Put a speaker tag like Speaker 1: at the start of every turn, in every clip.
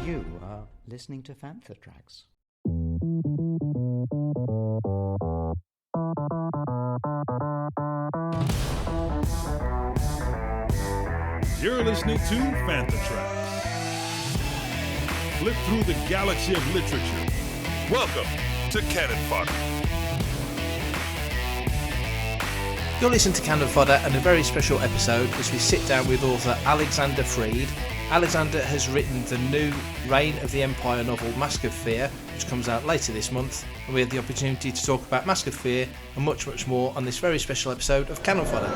Speaker 1: You are listening to Fantha Tracks.
Speaker 2: You're listening to Fantha Tracks. Flip through the galaxy of literature. Welcome to Canon Fodder.
Speaker 3: You're listening to Canon Fodder and a very special episode as we sit down with author Alexander Freed. Alexander has written the new Reign of the Empire novel Mask of Fear, which comes out later this month, and we had the opportunity to talk about Mask of Fear and much, much more on this very special episode of Canon Fodder.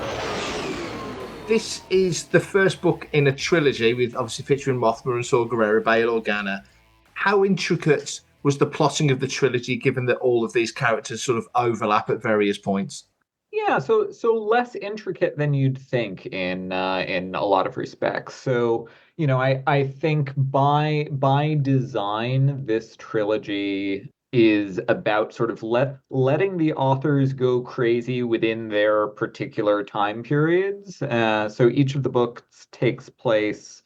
Speaker 4: This is the first book in a trilogy with obviously featuring Mothma and Saw Gerrera, Bail Organa. How intricate was the plotting of the trilogy, given that all of these characters sort of overlap at various points?
Speaker 5: Yeah, so less intricate than you'd think in a lot of respects. So, you know, I think by design, this trilogy is about sort of letting the authors go crazy within their particular time periods. So each of the books takes place,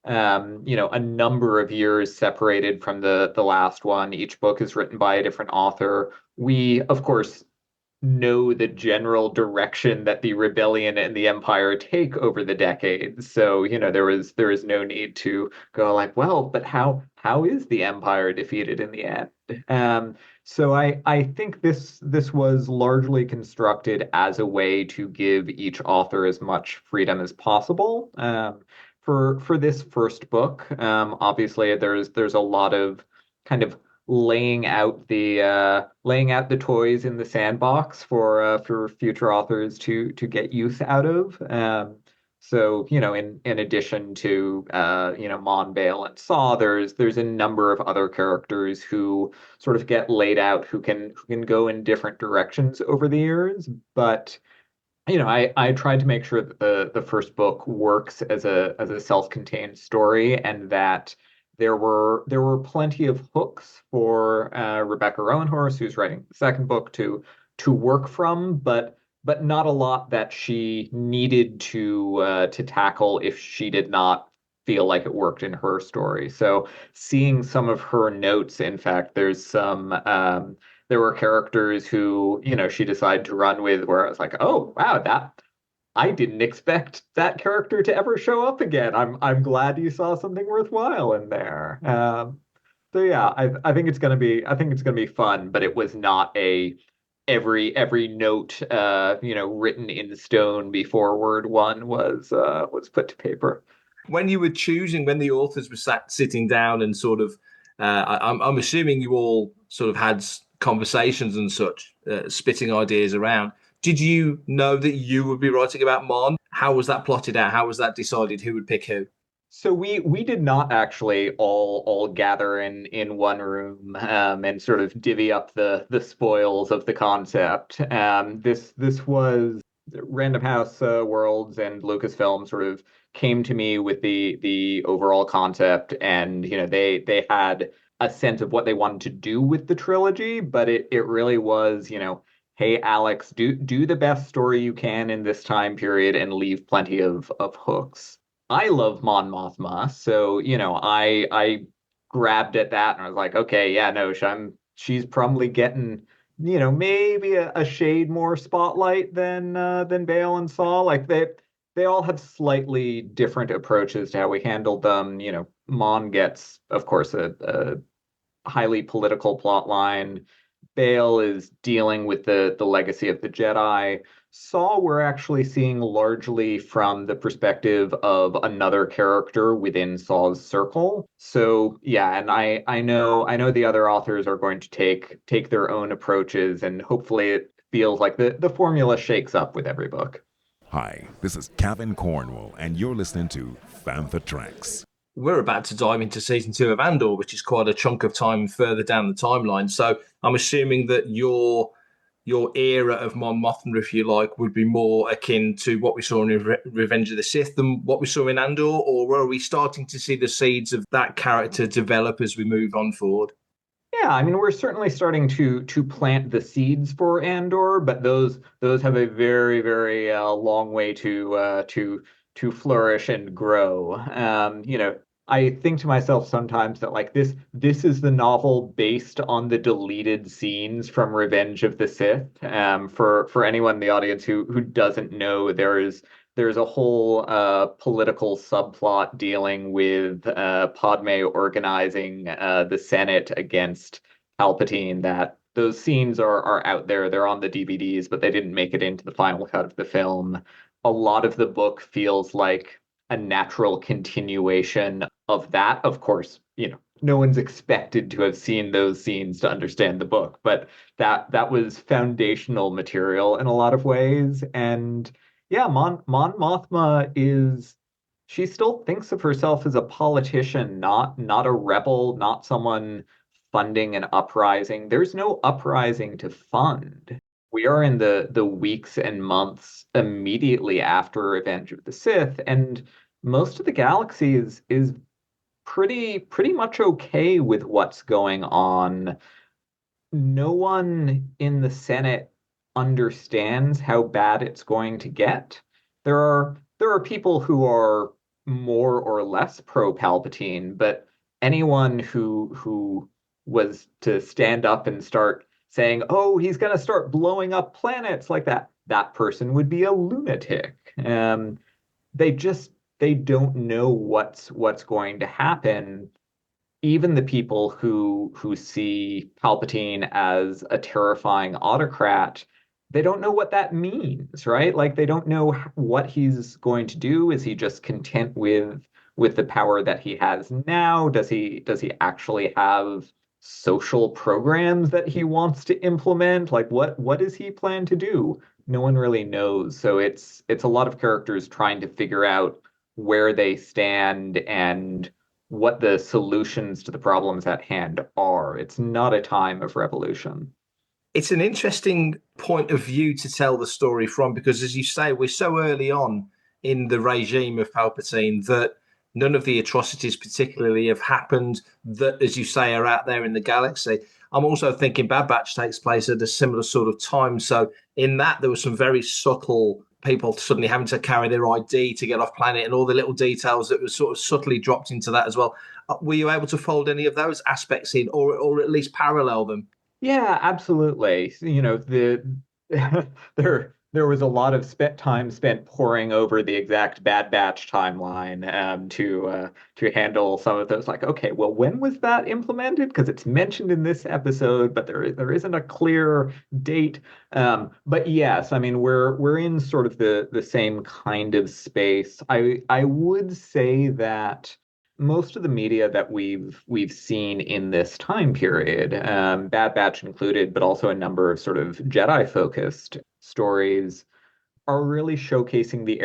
Speaker 5: a number of years separated from the last one. Each book is written by a different author. We, of course, know the general direction that the rebellion and the empire take over the decades. So, you know, there is no need to go like, well, but how is the empire defeated in the end? So I think this was largely constructed as a way to give each author as much freedom as possible. For this first book, obviously there's a lot of kind of laying out the toys in the sandbox for future authors to get use out of. So, you know, in addition to Mon, Bale, and Saw, there's a number of other characters who sort of get laid out who can go in different directions over the years. But you know, I tried to make sure that the first book works as a self-contained story, and that there were plenty of hooks for Rebecca Roanhorse, who's writing the second book, to work from, but not a lot that she needed to tackle if she did not feel like it worked in her story. So seeing some of her notes, in fact, there's some there were characters who, you know, she decided to run with where I was like, oh wow, I didn't expect that character to ever show up again. I'm glad you saw something worthwhile in there. So yeah, I think it's gonna be fun, but it was not a every note written in stone before word one was put to paper.
Speaker 4: When you were choosing, when the authors were sitting down and sort of, I'm assuming you all sort of had conversations and such, spitting ideas around. Did you know that you would be writing about Mon? How was that plotted out? How was that decided? Who would pick who?
Speaker 5: So we did not actually all gather in one room and sort of divvy up the spoils of the concept. This was Random House Worlds and Lucasfilm sort of came to me with the overall concept, and you know they had a sense of what they wanted to do with the trilogy, but it really was, you know, hey, Alex, do the best story you can in this time period and leave plenty of hooks. I love Mon Mothma, so, you know, I grabbed at that and I was like, okay, yeah, no, she's probably getting, you know, maybe a shade more spotlight than Bale and Saw. Like they all have slightly different approaches to how we handled them. You know, Mon gets, of course, a highly political plot line. Bale is dealing with the legacy of the Jedi. Saw we're actually seeing largely from the perspective of another character within Saw's circle. So yeah, and I know the other authors are going to take their own approaches, and hopefully it feels like the formula shakes up with every book.
Speaker 6: Hi, this is Kevin Cornwall, and you're listening to Fantha Tracks.
Speaker 4: We're about to dive into season 2 of Andor, which is quite a chunk of time further down the timeline. So I'm assuming that your era of Mon Mothma, if you like, would be more akin to what we saw in Revenge of the Sith than what we saw in Andor, or are we starting to see the seeds of that character develop as we move on forward?
Speaker 5: Yeah, I mean, we're certainly starting to plant the seeds for Andor, but those have a very, very long way to flourish and grow. You know, I think to myself sometimes that like this is the novel based on the deleted scenes from Revenge of the Sith. For anyone in the audience who doesn't know, there's a whole political subplot dealing with Padme organizing the Senate against Palpatine. That those scenes are out there. They're on the DVDs, but they didn't make it into the final cut of the film. A lot of the book feels like a natural continuation of that. Of course, no one's expected to have seen those scenes to understand the book, but that was foundational material in a lot of ways. And yeah, Mon Mothma is she still thinks of herself as a politician, not a rebel, not someone funding an uprising. There's no uprising to fund. We are in the weeks and months immediately after Revenge of the Sith, and most of the galaxy is pretty much okay with what's going on. No one in the Senate understands how bad it's going to get. There are people who are more or less pro Palpatine, but anyone who was to stand up and start saying, "Oh, he's going to start blowing up planets like that," that person would be a lunatic. They just they don't know what's going to happen. Even the people who see Palpatine as a terrifying autocrat, they don't know what that means, right? Like they don't know what he's going to do. Is he just content with the power that he has now? Does he actually have social programs that he wants to implement? Like what does he plan to do? No one really knows. So it's a lot of characters trying to figure out where they stand and what the solutions to the problems at hand are. It's not a time of revolution.
Speaker 4: It's an interesting point of view to tell the story from because, as you say, we're so early on in the regime of Palpatine that none of the atrocities particularly have happened that, as you say, are out there in the galaxy. I'm also thinking Bad Batch takes place at a similar sort of time. So in that, there were some very subtle people suddenly having to carry their ID to get off planet and all the little details that were sort of subtly dropped into that as well. Were you able to fold any of those aspects in or at least parallel them?
Speaker 5: Yeah, absolutely. There was a lot of time spent poring over the exact Bad Batch timeline to handle some of those. Like, okay, well, when was that implemented? Because it's mentioned in this episode, but there isn't a clear date. But yes, I mean we're in sort of the same kind of space. I would say that most of the media that we've seen in this time period, Bad Batch included, but also a number of sort of Jedi focused stories, are really showcasing the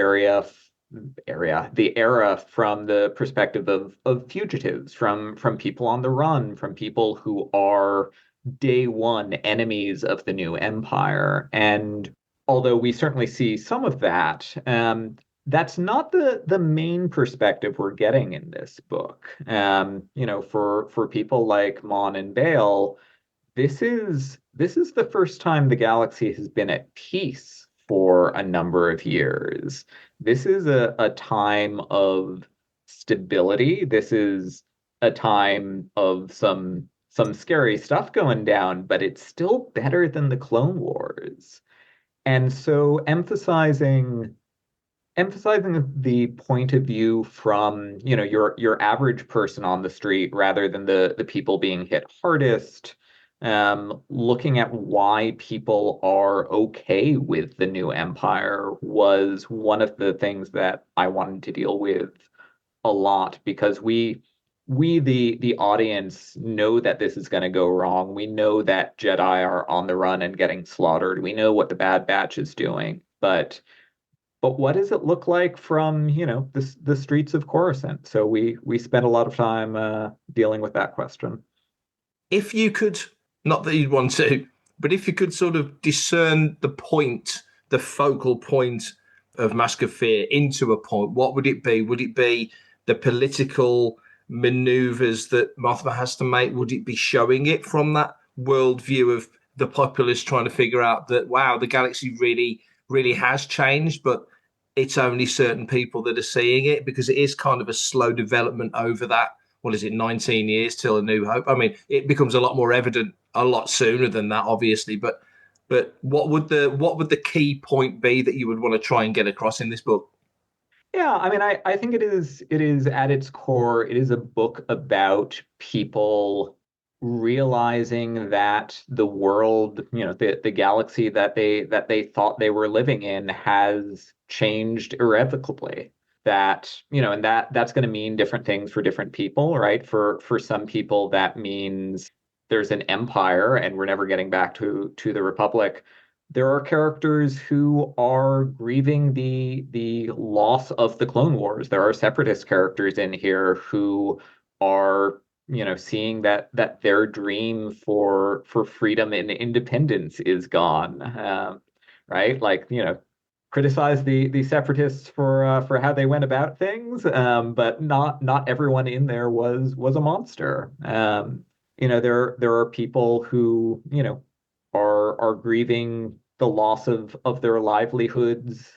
Speaker 5: era from the perspective of fugitives, from people on the run, from people who are day one enemies of the new empire. And although we certainly see some of that, that's not the main perspective we're getting in this book. For people like Mon and Bale, this is the first time the galaxy has been at peace for a number of years. This is a time of stability. This is a time of some scary stuff going down, but it's still better than the Clone Wars. And so emphasizing the point of view from, your average person on the street rather than the people being hit hardest, looking at why people are okay with the new empire was one of the things that I wanted to deal with a lot because we the audience know that this is going to go wrong. We know that Jedi are on the run and getting slaughtered. We know what the Bad Batch is doing, but what does it look like from, the streets of Coruscant? So we spent a lot of time dealing with that question.
Speaker 4: If you could, not that you'd want to, but if you could sort of discern the focal point of Mask of Fear into a point, what would it be? Would it be the political maneuvers that Mothma has to make? Would it be showing it from that worldview of the populace trying to figure out that, wow, the galaxy really, really has changed, but it's only certain people that are seeing it, because it is kind of a slow development over that, what is it, 19 years till A New Hope. I mean, it becomes a lot more evident a lot sooner than that, obviously, but what would the key point be that you would want to try and get across in this book?
Speaker 5: Yeah, I mean, I think it is at its core, it is a book about people realizing that the world, the galaxy that they thought they were living in has changed irrevocably. And that's going to mean different things for different people, right? For some people, that means there's an empire and we're never getting back to the Republic. There are characters who are grieving the loss of the Clone Wars. There are separatist characters in here who are, seeing that their dream for freedom and independence is gone. Right? Like, criticize the separatists for how they went about things, but not everyone in there was a monster. There are people who, are grieving the loss of their livelihoods,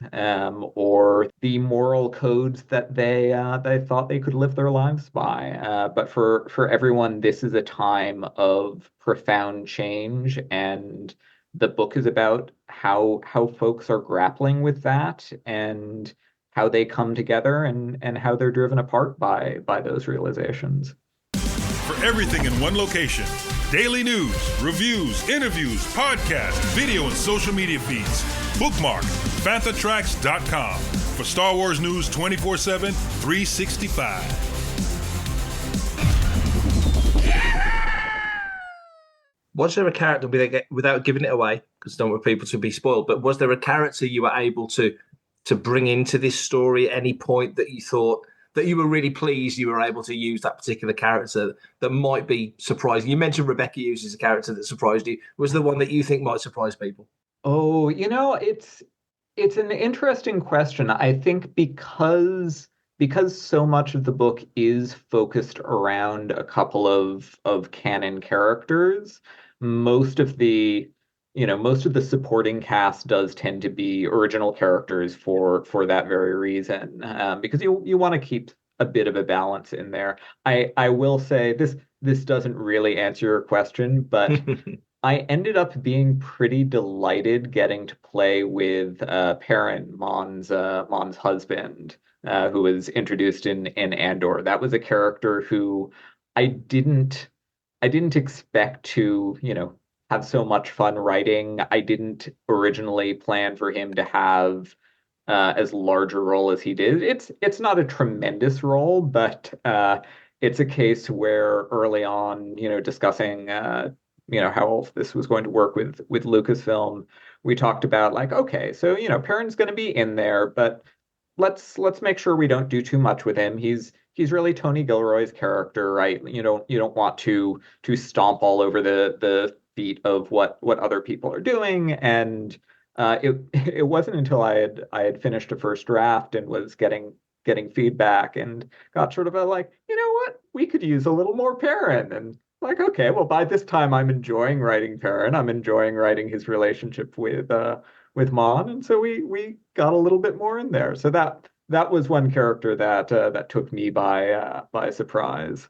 Speaker 5: or the moral codes that they thought they could live their lives by. But for everyone, this is a time of profound change, and the book is about how folks are grappling with that and how they come together and how they're driven apart by those realizations.
Speaker 2: For everything in one location, daily news, reviews, interviews, podcasts, video, and social media feeds, bookmark fanthatracks.com for Star Wars news 24/7, 365.
Speaker 4: Was there a character, without giving it away, because I don't want people to be spoiled, but was there a character you were able to bring into this story at any point that you thought that you were really pleased you were able to use that particular character that might be surprising? You mentioned Rebecca Hughes as a character that surprised you. Was there one that you think might surprise people?
Speaker 5: Oh, it's an interesting question. I think because so much of the book is focused around a couple of canon characters, most of the supporting cast does tend to be original characters for that very reason, because you want to keep a bit of a balance in there. I will say this doesn't really answer your question, but I ended up being pretty delighted getting to play with Perrin, Mon's husband, who was introduced in Andor. That was a character who I didn't expect to, have so much fun writing. I didn't originally plan for him to have as large a role as he did. It's not a tremendous role, but it's a case where early on, discussing how this was going to work with Lucasfilm, we talked about like, okay, so Perrin's going to be in there, but let's make sure we don't do too much with him. He's really Tony Gilroy's character, right? You don't want to stomp all over the feet of what other people are doing. And it wasn't until I had finished a first draft and was getting feedback and got sort of a like, you know what, we could use a little more Perrin. And like, okay, well, by this time I'm enjoying writing Perrin. I'm enjoying writing his relationship with Mon, and so we got a little bit more in there. So that was one character that took me by surprise.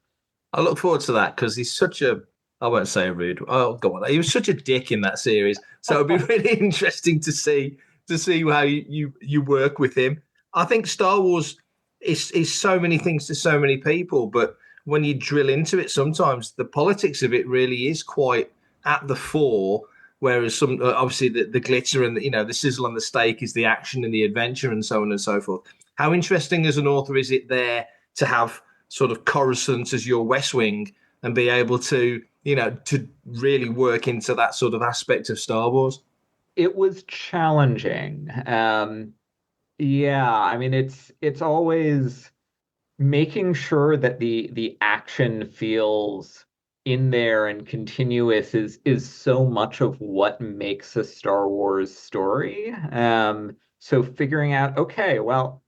Speaker 4: I look forward to that because he's such a, I won't say rude. Oh, go on. He was such a dick in that series. So it'd be really interesting to see how you work with him. I think Star Wars is so many things to so many people, but when you drill into it, sometimes the politics of it really is quite at the fore. Whereas some, obviously, the glitter and the sizzle on the steak is the action and the adventure and so on and so forth. How interesting as an author is it there to have sort of Coruscant as your West Wing and be able to to really work into that sort of aspect of Star Wars?
Speaker 5: It was challenging. Yeah, I mean, it's always making sure that the action feels in there and continuous is so much of what makes a Star Wars story. So figuring out, okay, well,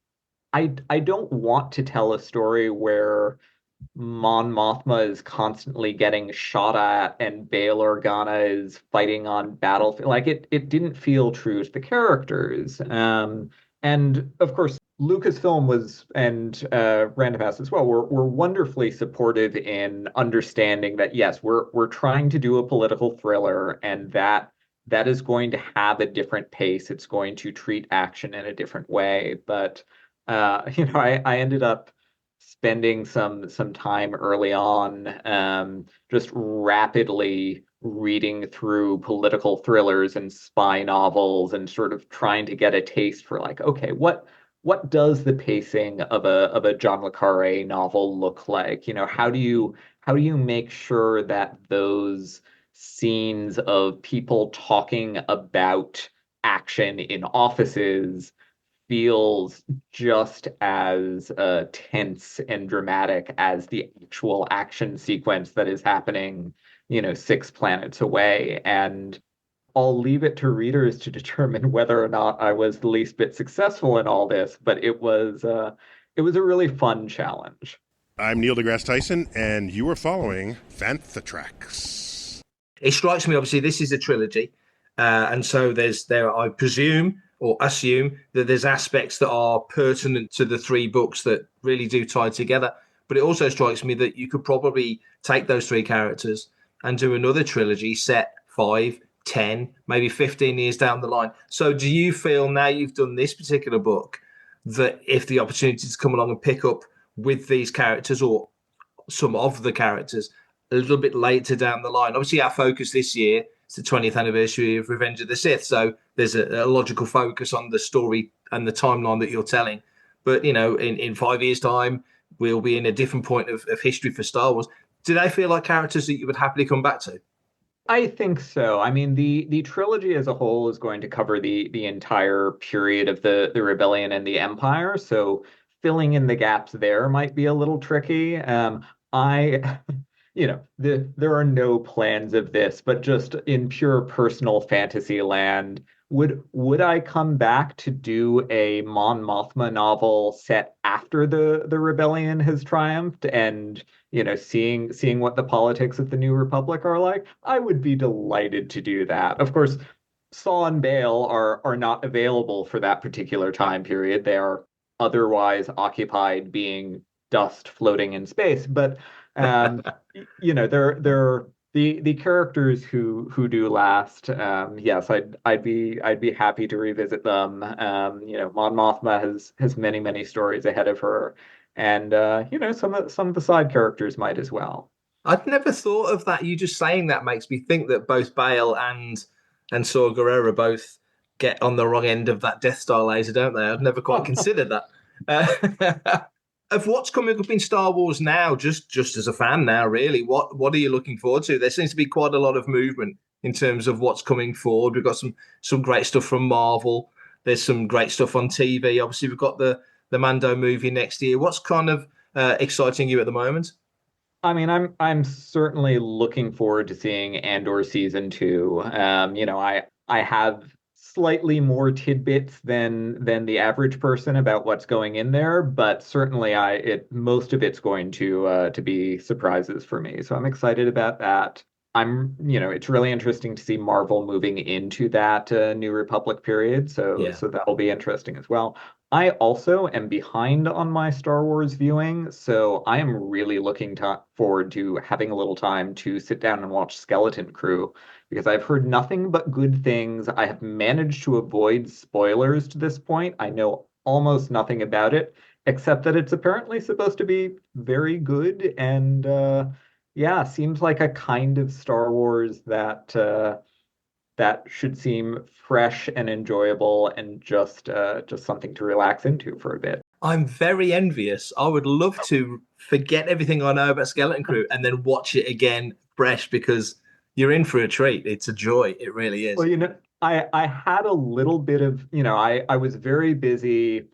Speaker 5: I don't want to tell a story where Mon Mothma is constantly getting shot at and Bail Organa is fighting on battlefield. Like it didn't feel true to the characters. And of course, Lucasfilm was and Random House as well were wonderfully supportive in understanding that yes, we're trying to do a political thriller, and that is going to have a different pace. It's going to treat action in a different way. But I ended up spending some time early on just rapidly reading through political thrillers and spy novels and sort of trying to get a taste for like, okay, what does the pacing of a John le Carré novel look like? How do you make sure that those scenes of people talking about action in offices feels just as tense and dramatic as the actual action sequence that is happening, 6 planets away. And I'll leave it to readers to determine whether or not I was the least bit successful in all this, but it was a really fun challenge.
Speaker 7: I'm Neil deGrasse Tyson, and you are following Fanthatrax.
Speaker 4: It strikes me, obviously, this is a trilogy, and so I presume or assume that there's aspects that are pertinent to the 3 books that really do tie together. But it also strikes me that you could probably take those 3 characters and do another trilogy set 5, 10, maybe 15 years down the line. So do you feel now you've done this particular book that if the opportunities come along and pick up with these characters or some of the characters a little bit later down the line? Obviously, our focus this year is the 20th anniversary of Revenge of the Sith. So there's a logical focus on the story and the timeline that you're telling. But, in 5 years' time, we'll be in a different point of history for Star Wars. Do they feel like characters that you would happily come back to?
Speaker 5: I think so. I mean, the trilogy as a whole is going to cover the entire period of the rebellion and the Empire. So filling in the gaps there might be a little tricky. I there are no plans of this, but just in pure personal fantasy land, would I come back to do a Mon Mothma novel set after the rebellion has triumphed and seeing what the politics of the New Republic are like? I would be delighted to do that. Of course, Saw and Bale are not available for that particular time period. They are otherwise occupied being dust floating in space, but they're the characters who do last. Yes, I'd be happy to revisit them. Mon Mothma has many stories ahead of her, and some of the side characters might as well.
Speaker 4: I'd never thought of that. You just saying that makes me think that both Bale and Saw Gerrera both get on the wrong end of that Death Star laser, don't they? I've never quite considered that. Of what's coming up in Star Wars now, just as a fan now, really, what are you looking forward to? There seems to be quite a lot of movement in terms of what's coming forward. We've got some great stuff from Marvel. There's some great stuff on TV. Obviously, we've got the Mando movie next year. What's kind of exciting you at the moment?
Speaker 5: I mean, I'm certainly looking forward to seeing Andor season 2. I have slightly more tidbits than the average person about what's going in there, but certainly most of it's going to be surprises for me. So I'm excited about that. It's really interesting to see Marvel moving into that New Republic period. So that'll be interesting as well. I also am behind on my Star Wars viewing, so I am really looking forward to having a little time to sit down and watch Skeleton Crew, because I've heard nothing but good things. I have managed to avoid spoilers to this point. I know almost nothing about it, except that it's apparently supposed to be very good, and seems like a kind of Star Wars that should seem fresh and enjoyable and just something to relax into for a bit.
Speaker 4: I'm very envious. I would love to forget everything I know about Skeleton Crew and then watch it again fresh, because you're in for a treat. It's a joy. It really is.
Speaker 5: Well, I had a little bit of, I was very busy.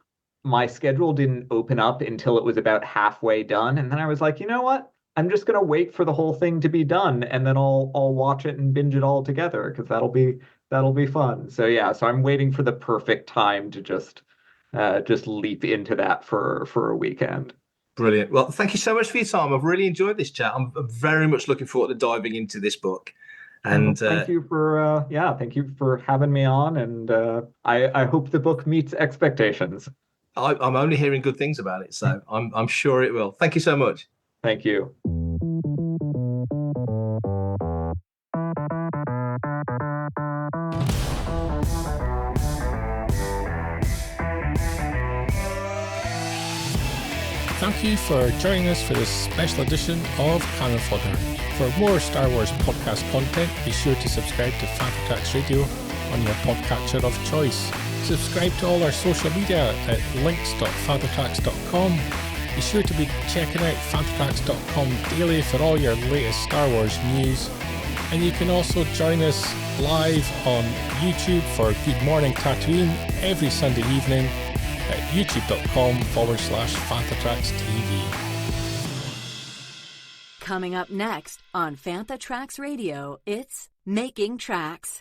Speaker 5: My schedule didn't open up until it was about halfway done. And then I was like, you know what? I'm just going to wait for the whole thing to be done, and then I'll watch it and binge it all together, because that'll be fun. So so I'm waiting for the perfect time to just leap into that for a weekend.
Speaker 4: Brilliant. Well, thank you so much for your time. I've really enjoyed this chat. I'm very much looking forward to diving into this book. And
Speaker 5: thank you for having me on, and I hope the book meets expectations.
Speaker 4: I'm only hearing good things about it, so I'm sure it will. Thank you so much.
Speaker 5: Thank you.
Speaker 8: Thank you for joining us for this special edition of Canon Fodder. For more Star Wars podcast content, be sure to subscribe to Phantom Tracks Radio on your podcatcher of choice. Subscribe to all our social media at links.phantomtracks.com. Be sure to be checking out phantomtracks.com daily for all your latest Star Wars news. And you can also join us live on YouTube for Good Morning Tatooine every Sunday evening at youtube.com/Phantom TV.
Speaker 9: Coming up next on Phantom Tracks Radio, it's Making Tracks.